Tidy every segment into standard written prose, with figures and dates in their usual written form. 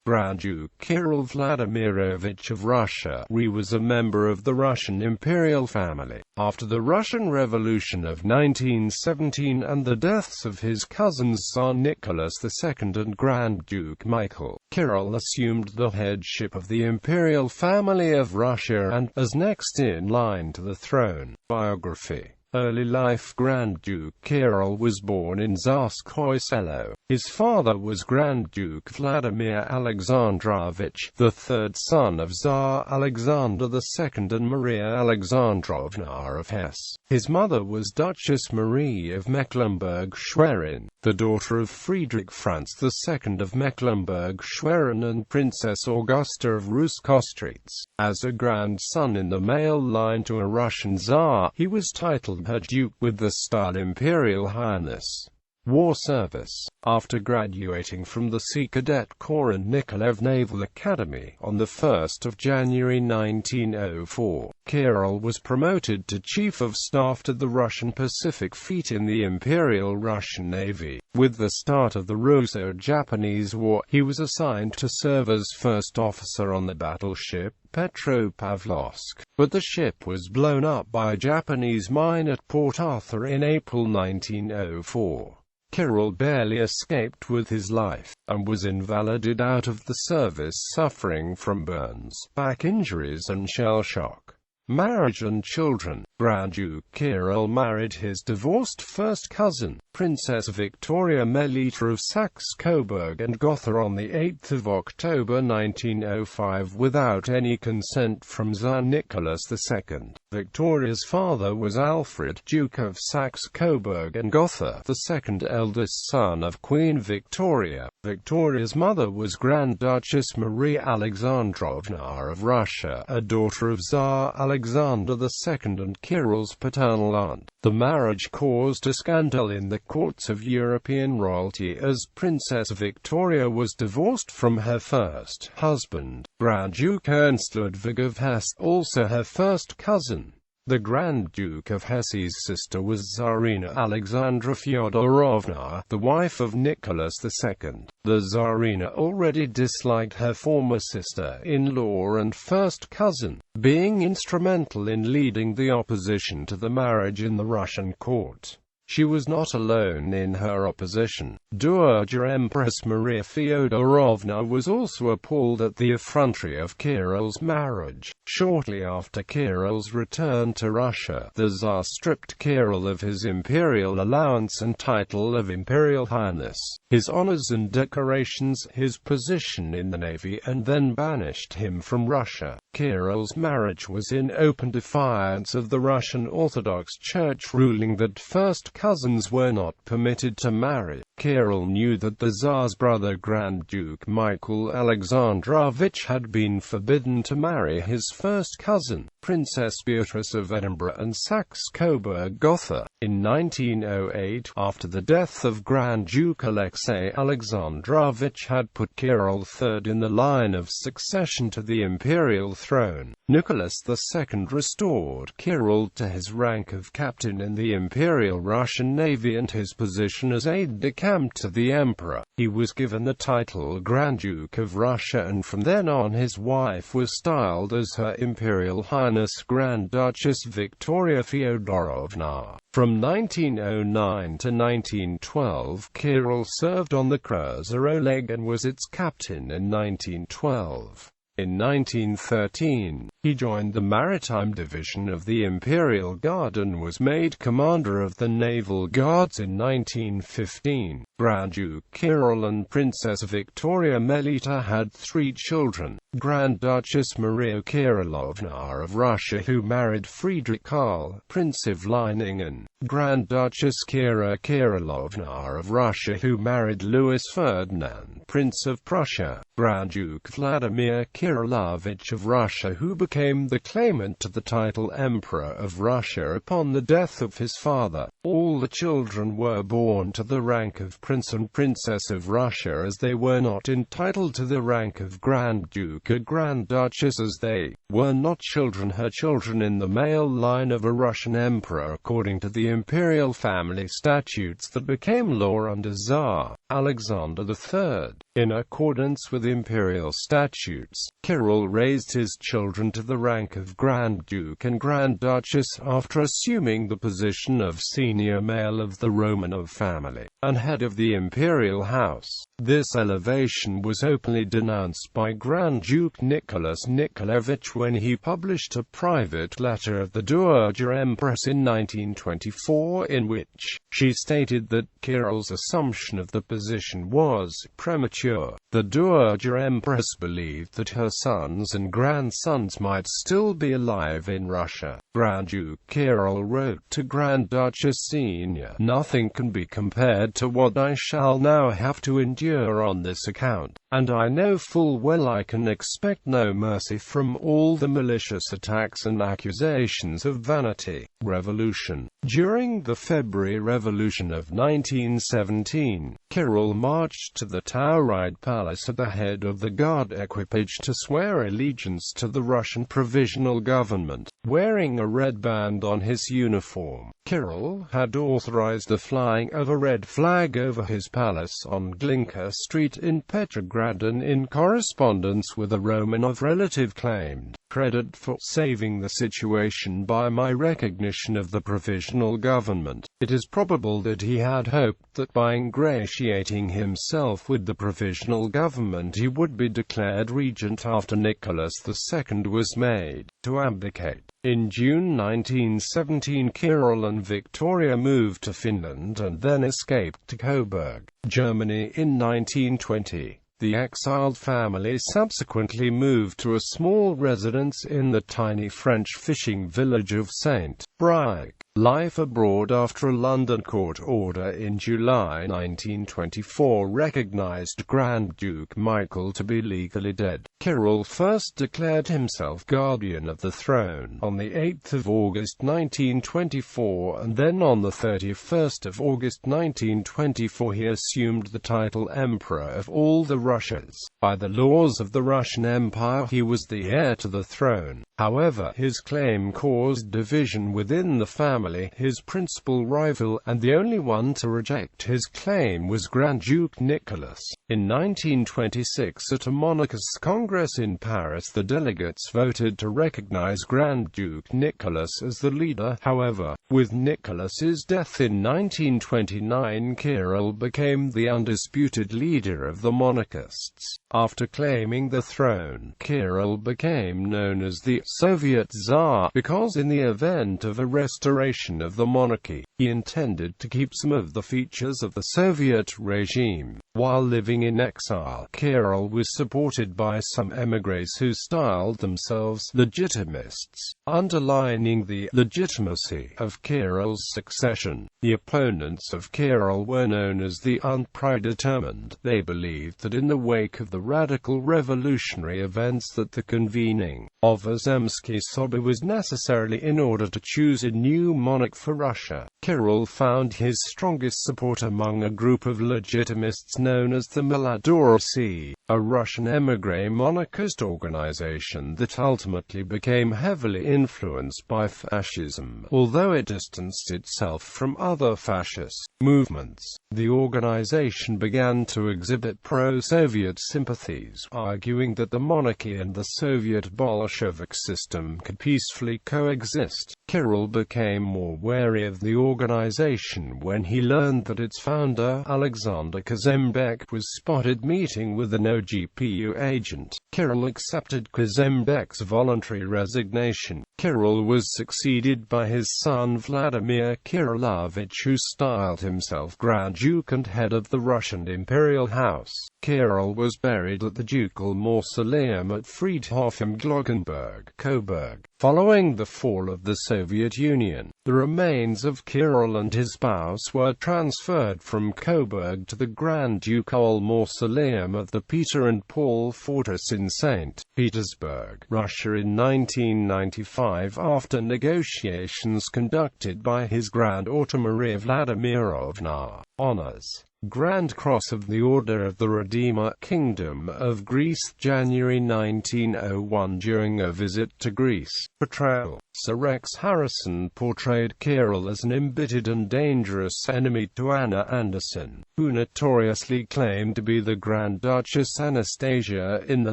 Grand Duke Kirill Vladimirovich of Russia. He was a member of the Russian imperial family. After the Russian Revolution of 1917 and the deaths of his cousins Tsar Nicholas II and Grand Duke Michael, Kirill assumed the headship of the Imperial Family of Russia and, as next in line to the throne. Biography. Early life. Grand Duke Kirill was born in Tsarskoye Selo. His father was Grand Duke Vladimir Alexandrovich, the third son of Tsar Alexander II and Maria Alexandrovna of Hesse. His mother was Duchess Marie of Mecklenburg-Schwerin, the daughter of Friedrich Franz II of Mecklenburg-Schwerin and Princess Augusta of Rusk-Ostritz. As a grandson in the male line to a Russian Tsar, he was titled her Duke with the style Imperial Highness. War service. After graduating from the Sea Cadet Corps and Nikolaev Naval Academy on 1 January 1904, Kirill was promoted to Chief of Staff to the Russian Pacific Fleet in the Imperial Russian Navy. With the start of the Russo-Japanese War, he was assigned to serve as first officer on the battleship Petropavlovsk, but the ship was blown up by a Japanese mine at Port Arthur in April 1904. Kirill barely escaped with his life, and was invalided out of the service suffering from burns, back injuries and shell shock. Marriage and children. Grand Duke Kirill married his divorced first cousin, Princess Victoria Melita of Saxe-Coburg and Gotha on 8 October 1905 without any consent from Tsar Nicholas II. Victoria's father was Alfred, Duke of Saxe-Coburg and Gotha, the second eldest son of Queen Victoria. Victoria's mother was Grand Duchess Marie Alexandrovna of Russia, a daughter of Tsar Alexander II and Kirill's paternal aunt. The marriage caused a scandal in the courts of European royalty as Princess Victoria was divorced from her first husband, Grand Duke Ernst Ludwig of Hesse, also her first cousin. The Grand Duke of Hesse's sister was Tsarina Alexandra Fyodorovna, the wife of Nicholas II. The Tsarina already disliked her former sister-in-law and first cousin, being instrumental in leading the opposition to the marriage in the Russian court. She was not alone in her opposition. Dowager Empress Maria Fyodorovna was also appalled at the effrontery of Kirill's marriage. Shortly after Kirill's return to Russia, the Tsar stripped Kirill of his imperial allowance and title of Imperial Highness, his honors and decorations, his position in the navy, and then banished him from Russia. Kirill's marriage was in open defiance of the Russian Orthodox Church ruling that first cousins were not permitted to marry. Kirill knew that the Tsar's brother Grand Duke Michael Alexandrovich had been forbidden to marry his first cousin, Princess Beatrice of Edinburgh and Saxe-Coburg-Gotha. In 1908, after the death of Grand Duke Alexei Alexandrovich had put Kirill third in the line of succession to the imperial throne, Nicholas II restored Kirill to his rank of captain in the Imperial Russian Navy and his position as aide-de-camp to the Emperor. He was given the title Grand Duke of Russia, and from then on his wife was styled as Her Imperial Highness Grand Duchess Victoria Fyodorovna. From 1909 to 1912, Kirill served on the cruiser Oleg and was its captain in 1912. In 1913, he joined the Maritime Division of the Imperial Guard and was made commander of the Naval Guards in 1915. Grand Duke Kirill and Princess Victoria Melita had 3 children: Grand Duchess Maria Kirillovna of Russia, who married Friedrich Karl, Prince of Leiningen; Grand Duchess Kira Kirillovna of Russia, who married Louis Ferdinand, Prince of Prussia; Grand Duke Vladimir Kirillovich of Russia, who became the claimant to the title Emperor of Russia upon the death of his father. All the children were born to the rank of Prince and Princess of Russia, as they were not entitled to the rank of Grand Duke Duke a Grand Duchess, as they were not children, her children in the male line of a Russian emperor according to the imperial family statutes that became law under Tsar Alexander III. In accordance with imperial statutes, Kirill raised his children to the rank of Grand Duke and Grand Duchess after assuming the position of senior male of the Romanov family and head of the imperial house. This elevation was openly denounced by Grand Duke Nicholas Nikolaevich when he published a private letter of the Dowager Empress in 1924 in which she stated that Kirill's assumption of the position was premature. The Dowager Empress believed that her sons and grandsons might still be alive in Russia. Grand Duke Kirill wrote to Grand Duchess Senior, "Nothing can be compared to what I shall now have to endure on this account, and I know full well I can expect no mercy from all the malicious attacks and accusations of vanity." Revolution. During the February Revolution of 1917, Kirill marched to the Tauride Palace at the head of the guard equipage to swear allegiance to the Russian Provisional Government. Wearing a red band on his uniform, Kirill had authorized the flying of a red flag over his palace on Glinka Street in Petrograd, and in correspondence with a Romanov relative claimed credit for saving the situation by my recognition of the provisional government. It is probable that he had hoped that by ingratiating himself with the provisional government he would be declared regent after Nicholas II was made to abdicate. In June 1917, Kirill and Victoria moved to Finland and then escaped to Coburg, Germany in 1920. The exiled family subsequently moved to a small residence in the tiny French fishing village of St. Brieuc. Life abroad. After a London court order in July 1924 recognized Grand Duke Michael to be legally dead, Kirill first declared himself guardian of the throne on the 8th of August 1924, and then on the 31st of August 1924 he assumed the title Emperor of all the Russias. By the laws of the Russian Empire he was the heir to the throne. However, his claim caused division within the family. His principal rival, and the only one to reject his claim, was Grand Duke Nicholas. In 1926, at a monarchist congress in Paris, the delegates voted to recognize Grand Duke Nicholas as the leader. However, with Nicholas's death in 1929, Kirill became the undisputed leader of the monarchists. After claiming the throne, Kirill became known as the Soviet Tsar, because in the event of a restoration of the monarchy, he intended to keep some of the features of the Soviet regime. While living in exile, Kirill was supported by some émigrés who styled themselves legitimists, underlining the legitimacy of Kirill's succession. The opponents of Kirill were known as the unpredetermined. They believed that in the wake of the radical revolutionary events that the convening of a Zemsky Soba was necessary in order to choose a new monarch for Russia. Kirill found his strongest support among a group of legitimists known as the Mladorossi, a Russian émigré monarchist organization that ultimately became heavily influenced by fascism, although it distanced itself from other fascist movements. The organization began to exhibit pro-Soviet sympathies, arguing that the monarchy and the Soviet Bolshevik system could peacefully coexist. Kirill became more wary of the organization when he learned that its founder, Alexander Kazembek, was spotted meeting with an OGPU agent. Kirill accepted Kazembek's voluntary resignation. Kirill was succeeded by his son Vladimir Kirillovich, who styled himself Grand Duke and head of the Russian imperial house. Kirill was buried at the ducal mausoleum at Friedhof im Glockenberg, Coburg. Following the fall of the Soviet Union, the remains of Kirill and his spouse were transferred from Coburg to the Grand Ducal Mausoleum of the Peter and Paul Fortress in St. Petersburg, Russia in 1995 after negotiations conducted by his granddaughter Maria Vladimirovna. Honors. Grand Cross of the Order of the Redeemer, Kingdom of Greece, January 1901. During a visit to Greece. Portrayal. Sir Rex Harrison portrayed Kirill as an embittered and dangerous enemy to Anna Anderson, who notoriously claimed to be the Grand Duchess Anastasia in the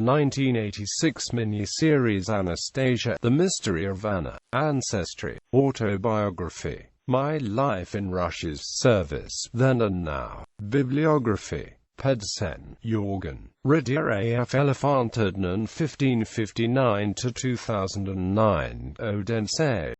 1986 mini-series Anastasia, The Mystery of Anna. Ancestry. Autobiography. My Life in Russia's Service, Then and Now. Bibliography. Pedsen, Jorgen. Redia af Elefanterdnen 1559–2009. Odense.